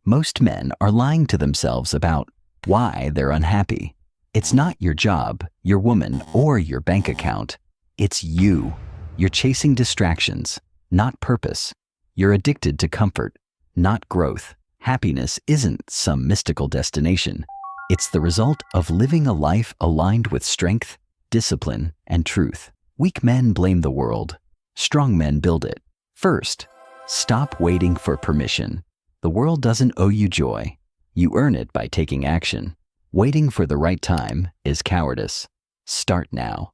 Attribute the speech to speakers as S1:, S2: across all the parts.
S1: Most men are lying to themselves about why they're unhappy. It's not your job, your woman, or your bank account. It's you. You're chasing distractions, not purpose. You're addicted to comfort, not growth. Happiness isn't some mystical destination. It's the result of living a life aligned with strength, discipline, and truth. Weak men blame the world. Strong men build it. First, stop waiting for permission. The world doesn't owe you joy. You earn it by taking action. Waiting for the right time is cowardice. Start now.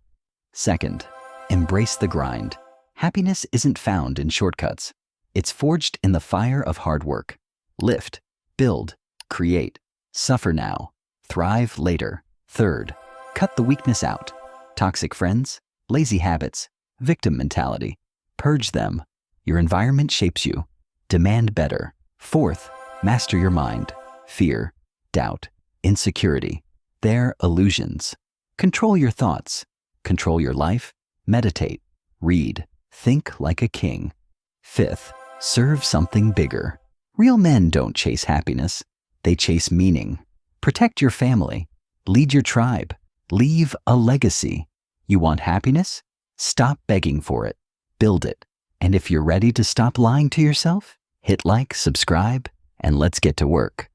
S1: Second, embrace the grind. Happiness isn't found in shortcuts. It's forged in the fire of hard work. Lift, build, create. Suffer now. Thrive later. Third, cut the weakness out. Toxic friends, lazy habits, victim mentality. Purge them. Your environment shapes you. Demand better. Fourth, master your mind. Fear, doubt, insecurity. They're illusions. Control your thoughts. Control your life. Meditate. Read. Think like a king. Fifth, serve something bigger. Real men don't chase happiness. They chase meaning. Protect your family. Lead your tribe. Leave a legacy. You want happiness? Stop begging for it. Build it. And if you're ready to stop lying to yourself, hit like, subscribe, and let's get to work.